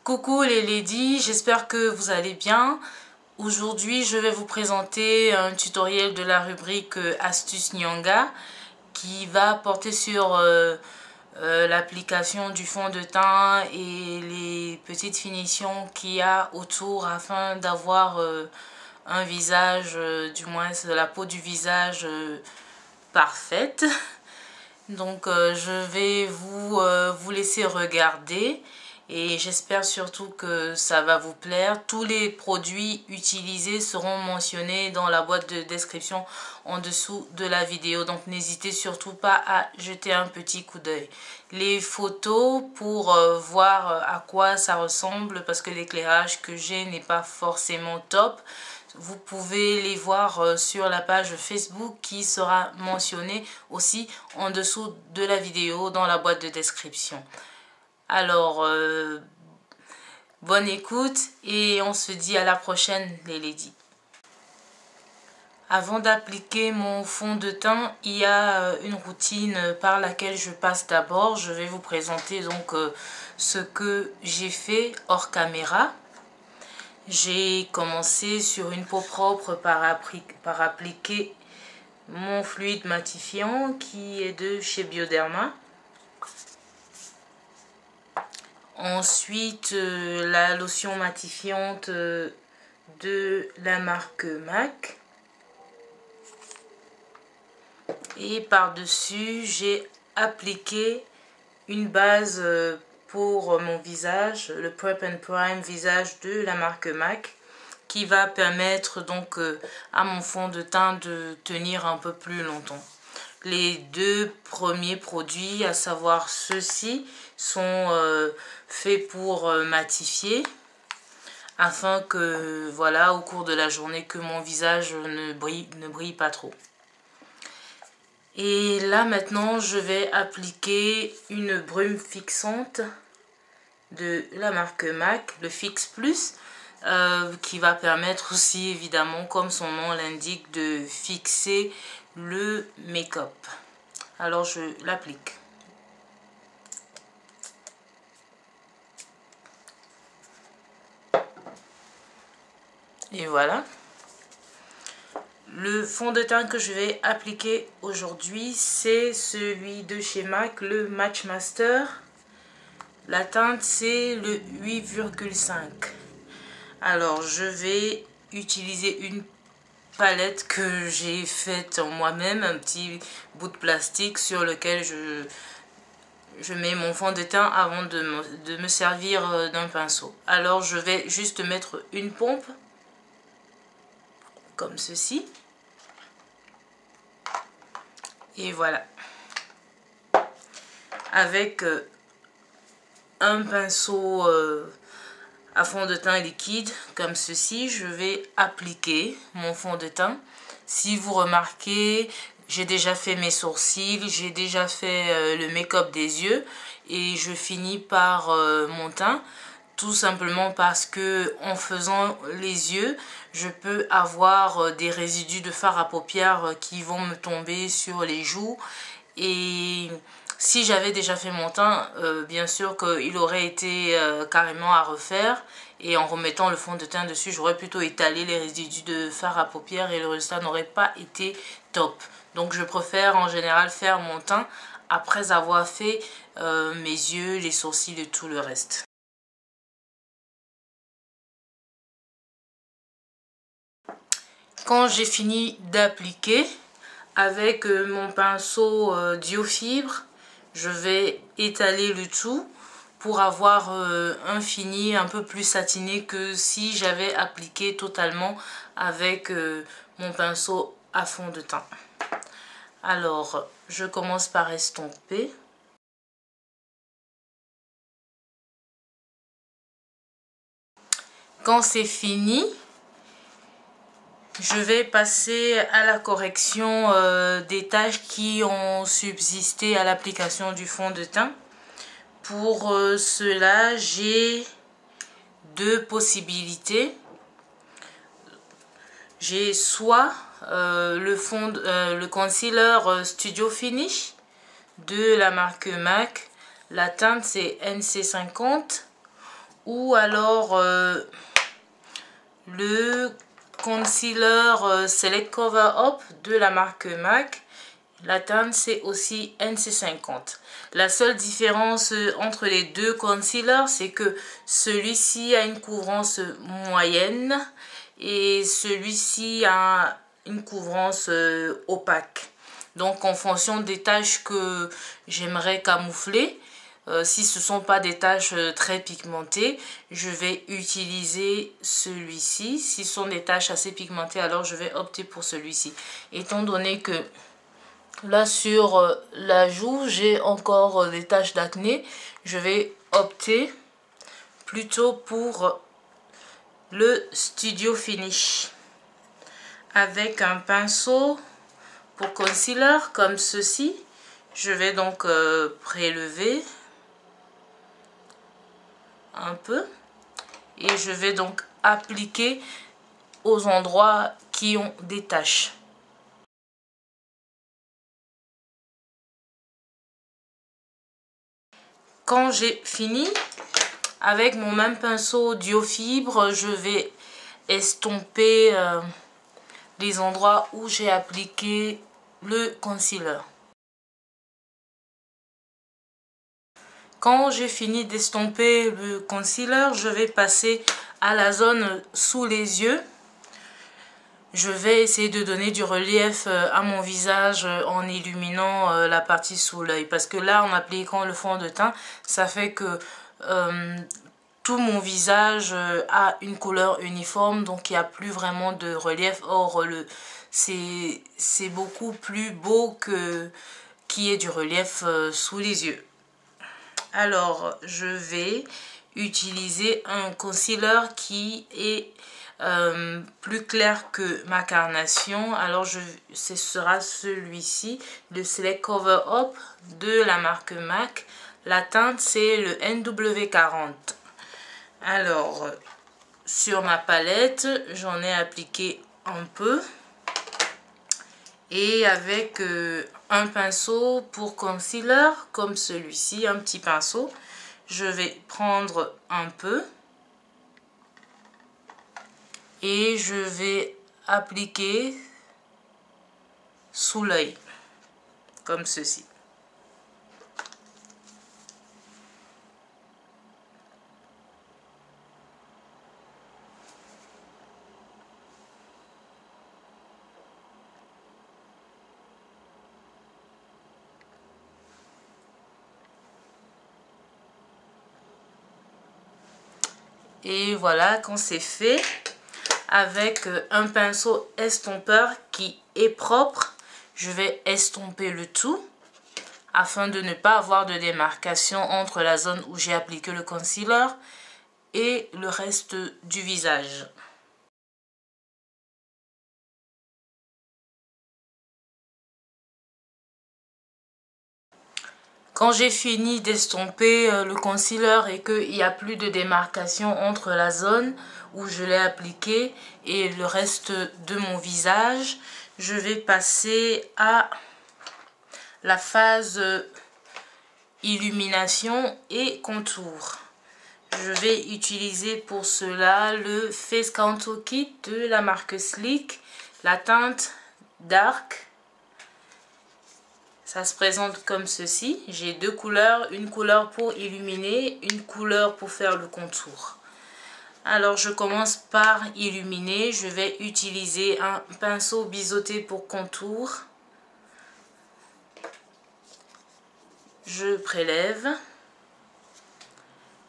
Coucou les ladies, j'espère que vous allez bien. Aujourd'hui, je vais vous présenter un tutoriel de la rubrique Astuces Nyanga qui va porter sur l'application du fond de teint et les petites finitions qu'il y a autour afin d'avoir un visage, du moins la peau du visage parfaite. Donc je vais vous laisser regarder et j'espère surtout que ça va vous plaire. Tous les produits utilisés seront mentionnés dans la boîte de description en dessous de la vidéo. Donc n'hésitez surtout pas à jeter un petit coup d'œil. Les photos pour voir à quoi ça ressemble, parce que l'éclairage que j'ai n'est pas forcément top. Vous pouvez les voir sur la page Facebook qui sera mentionnée aussi en dessous de la vidéo dans la boîte de description. Alors, bonne écoute et on se dit à la prochaine les ladies. Avant d'appliquer mon fond de teint, il y a une routine par laquelle je passe d'abord. Je vais vous présenter donc ce que j'ai fait hors caméra. J'ai commencé sur une peau propre par appliquer mon fluide matifiant qui est de chez Bioderma. Ensuite, la lotion matifiante de la marque MAC. Et par-dessus, j'ai appliqué une base pour mon visage, le Prep and Prime visage de la marque MAC, qui va permettre donc à mon fond de teint de tenir un peu plus longtemps. Les deux premiers produits, à savoir ceux-ci, sont faits pour matifier, afin que, voilà, au cours de la journée, que mon visage ne brille pas trop. Et là maintenant, je vais appliquer une brume fixante de la marque MAC, le Fix Plus, qui va permettre aussi, évidemment, comme son nom l'indique, de fixer le make-up. Alors je l'applique. Et voilà. Le fond de teint que je vais appliquer aujourd'hui, c'est celui de chez MAC, le Match Master. La teinte, c'est le 8,5. Alors, je vais utiliser une palette que j'ai faite moi-même, un petit bout de plastique sur lequel je mets mon fond de teint avant de me servir d'un pinceau. Alors, je vais juste mettre une pompe, comme ceci. Et voilà. Avec un pinceau à fond de teint liquide comme ceci, je vais appliquer mon fond de teint. Si vous remarquez, j'ai déjà fait mes sourcils, j'ai déjà fait le make-up des yeux et je finis par mon teint, tout simplement parce que en faisant les yeux, je peux avoir des résidus de fard à paupières qui vont me tomber sur les joues. Et si j'avais déjà fait mon teint, bien sûr qu'il aurait été carrément à refaire. Et en remettant le fond de teint dessus, j'aurais plutôt étalé les résidus de fard à paupières et le résultat n'aurait pas été top. Donc je préfère en général faire mon teint après avoir fait mes yeux, les sourcils et tout le reste. Quand j'ai fini d'appliquer, avec mon pinceau Diofibre, je vais étaler le tout pour avoir un fini un peu plus satiné que si j'avais appliqué totalement avec mon pinceau à fond de teint. Alors, je commence par estomper. Quand c'est fini, je vais passer à la correction des taches qui ont subsisté à l'application du fond de teint. Pour cela, j'ai deux possibilités. J'ai soit le concealer Studio Finish de la marque MAC. La teinte c'est NC50. Ou alors le concealer Select Cover Up de la marque MAC. La teinte c'est aussi NC50. La seule différence entre les deux concealers, c'est que celui-ci a une couvrance moyenne et celui-ci a une couvrance opaque. Donc en fonction des taches que j'aimerais camoufler, si ce ne sont pas des taches très pigmentées, je vais utiliser celui-ci. Si ce sont des taches assez pigmentées, alors je vais opter pour celui-ci. Étant donné que là sur la joue, j'ai encore des taches d'acné, je vais opter plutôt pour le Studio Finish. Avec un pinceau pour concealer comme ceci, je vais donc prélever un peu et je vais donc appliquer aux endroits qui ont des taches. Quand j'ai fini, avec mon même pinceau Duo Fibre, je vais estomper les endroits où j'ai appliqué le concealer. Quand j'ai fini d'estomper le concealer, je vais passer à la zone sous les yeux. Je vais essayer de donner du relief à mon visage en illuminant la partie sous l'œil. Parce que là, en appliquant le fond de teint, ça fait que tout mon visage a une couleur uniforme. Donc, il n'y a plus vraiment de relief. Or, c'est beaucoup plus beau qu'il y ait du relief sous les yeux. Alors, je vais utiliser un concealer qui est plus clair que ma carnation. Alors, ce sera celui-ci, le Select Cover Up de la marque MAC. La teinte, c'est le NW40. Alors, sur ma palette, j'en ai appliqué un peu. Et avec un pinceau pour concealer, comme celui-ci, un petit pinceau, je vais prendre un peu et je vais appliquer sous l'œil, comme ceci. Et voilà, quand c'est fait, avec un pinceau estompeur qui est propre, je vais estomper le tout afin de ne pas avoir de démarcation entre la zone où j'ai appliqué le concealer et le reste du visage. Quand j'ai fini d'estomper le concealer et qu'il n'y a plus de démarcation entre la zone où je l'ai appliqué et le reste de mon visage, je vais passer à la phase illumination et contour. Je vais utiliser pour cela le Face Contour Kit de la marque Sleek, la teinte Dark. Ça se présente comme ceci. J'ai deux couleurs, une couleur pour illuminer, une couleur pour faire le contour. Alors je commence par illuminer. Je vais utiliser un pinceau biseauté pour contour. Je prélève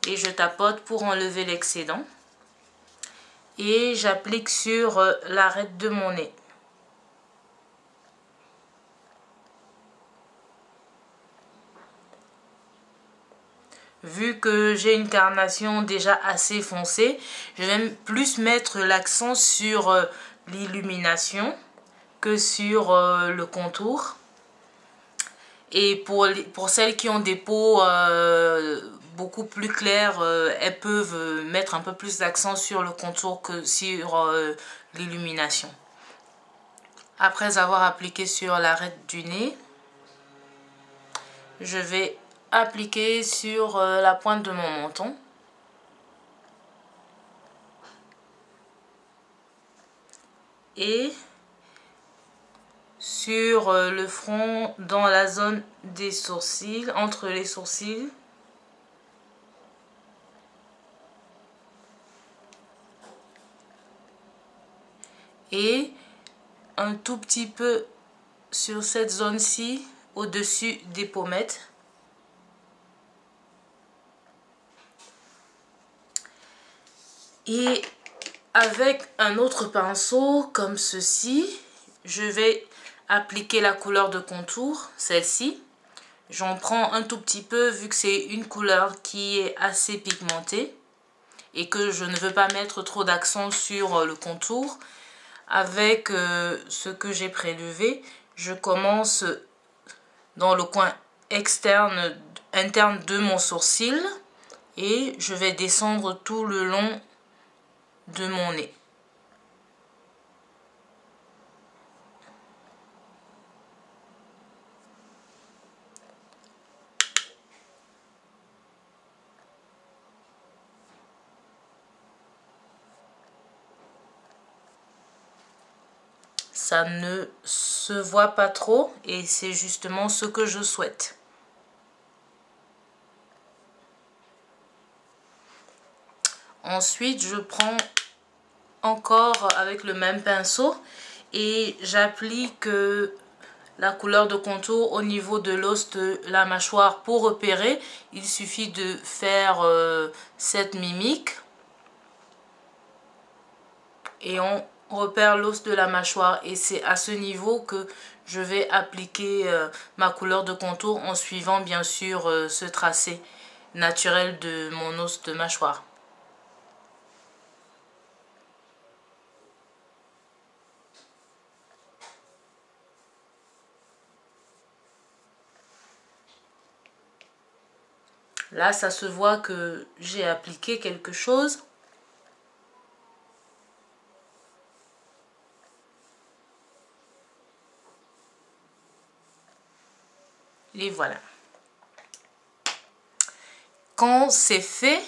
et je tapote pour enlever l'excédent. Et j'applique sur l'arête de mon nez. Vu que j'ai une carnation déjà assez foncée, je vais plus mettre l'accent sur l'illumination que sur le contour. Et pour celles qui ont des peaux beaucoup plus claires, elles peuvent mettre un peu plus d'accent sur le contour que sur l'illumination. Après avoir appliqué sur l'arête du nez, je vais appliquer sur la pointe de mon menton. Et sur le front, dans la zone des sourcils, entre les sourcils. Et un tout petit peu sur cette zone-ci, au-dessus des pommettes. Et avec un autre pinceau comme ceci, je vais appliquer la couleur de contour, celle-ci. J'en prends un tout petit peu vu que c'est une couleur qui est assez pigmentée et que je ne veux pas mettre trop d'accent sur le contour. Avec ce que j'ai prélevé, je commence dans le coin interne de mon sourcil et je vais descendre tout le long de mon nez. Ça ne se voit pas trop et c'est justement ce que je souhaite. Ensuite, je prends encore avec le même pinceau et j'applique la couleur de contour au niveau de l'os de la mâchoire. Pour repérer, il suffit de faire cette mimique et on repère l'os de la mâchoire et c'est à ce niveau que je vais appliquer ma couleur de contour en suivant bien sûr ce tracé naturel de mon os de mâchoire. Là, ça se voit que j'ai appliqué quelque chose. Et voilà. Quand c'est fait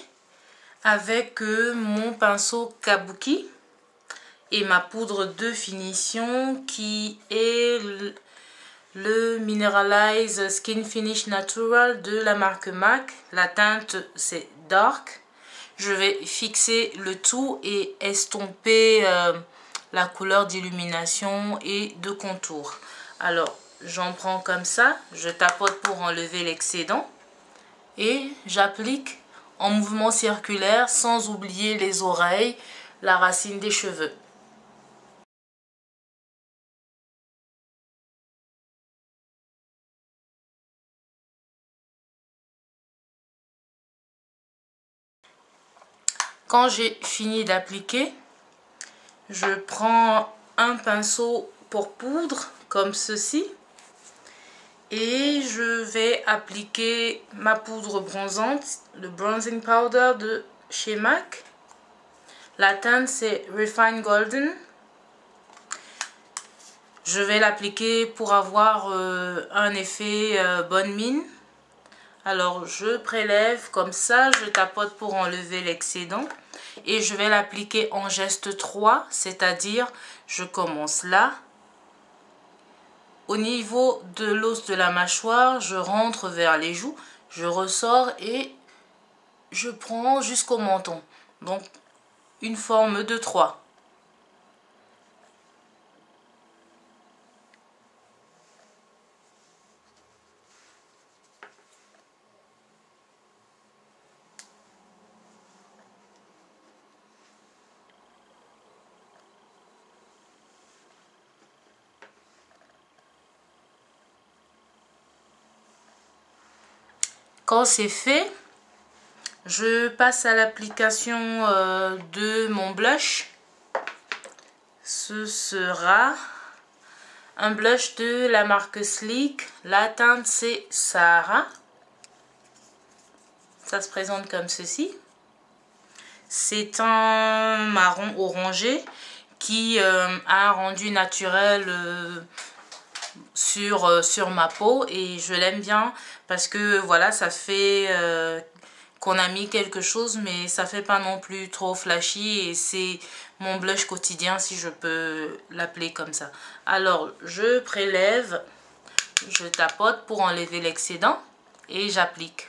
avec mon pinceau Kabuki et ma poudre de finition qui est le Mineralize Skin Finish Natural de la marque MAC. La teinte c'est Dark. Je vais fixer le tout et estomper la couleur d'illumination et de contour. Alors j'en prends comme ça, je tapote pour enlever l'excédent et j'applique en mouvement circulaire sans oublier les oreilles, la racine des cheveux. Quand j'ai fini d'appliquer, je prends un pinceau pour poudre comme ceci et je vais appliquer ma poudre bronzante, le bronzing powder de chez MAC. La teinte c'est Refine Golden. Je vais l'appliquer pour avoir un effet bonne mine. Alors je prélève comme ça, je tapote pour enlever l'excédent et je vais l'appliquer en geste 3, c'est-à-dire je commence là. Au niveau de l'os de la mâchoire, je rentre vers les joues, je ressors et je prends jusqu'au menton. Donc une forme de 3. Quand c'est fait, je passe à l'application de mon blush. Ce sera un blush de la marque Sleek. La teinte c'est Sahara. Ça se présente comme ceci. C'est un marron orangé qui a un rendu naturel sur ma peau, et je l'aime bien parce que voilà, ça fait qu'on a mis quelque chose, mais ça fait pas non plus trop flashy, et c'est mon blush quotidien, si je peux l'appeler comme ça. Alors je prélève, je tapote pour enlever l'excédent et j'applique.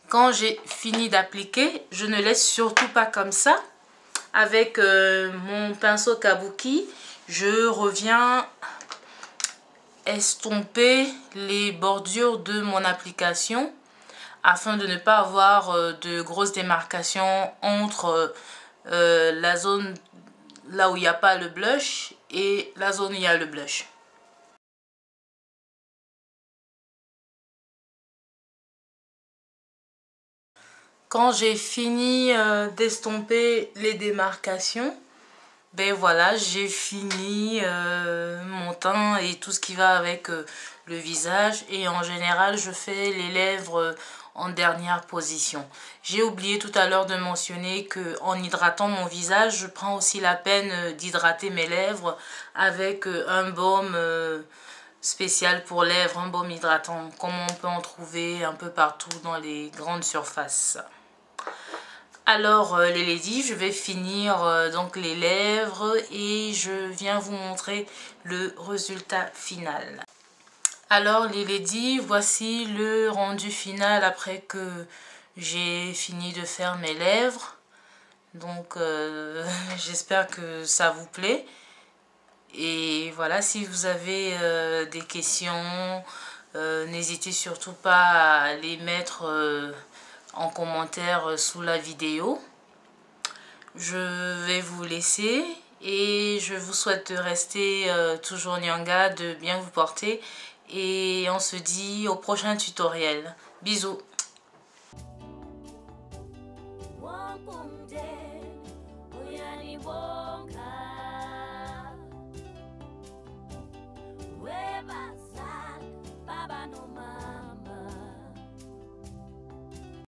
Quand j'ai fini d'appliquer, je ne laisse surtout pas comme ça. Avec mon pinceau kabuki, je reviens estomper les bordures de mon application afin de ne pas avoir de grosses démarcations entre la zone là où il n'y a pas le blush et la zone où il y a le blush. Quand j'ai fini d'estomper les démarcations, ben voilà, j'ai fini mon teint et tout ce qui va avec le visage. Et en général, je fais les lèvres en dernière position. J'ai oublié tout à l'heure de mentionner que en hydratant mon visage, je prends aussi la peine d'hydrater mes lèvres avec un baume spécial pour lèvres, un baume hydratant, comme on peut en trouver un peu partout dans les grandes surfaces. Alors les ladies, je vais finir donc les lèvres et je viens vous montrer le résultat final. Alors les ladies, voici le rendu final après que j'ai fini de faire mes lèvres. Donc j'espère que ça vous plaît. Et voilà, si vous avez des questions, n'hésitez surtout pas à les mettre en commentaire sous la vidéo. Je vais vous laisser et je vous souhaite de rester toujours nyanga, de bien vous porter, et on se dit au prochain tutoriel. Bisous. Bye.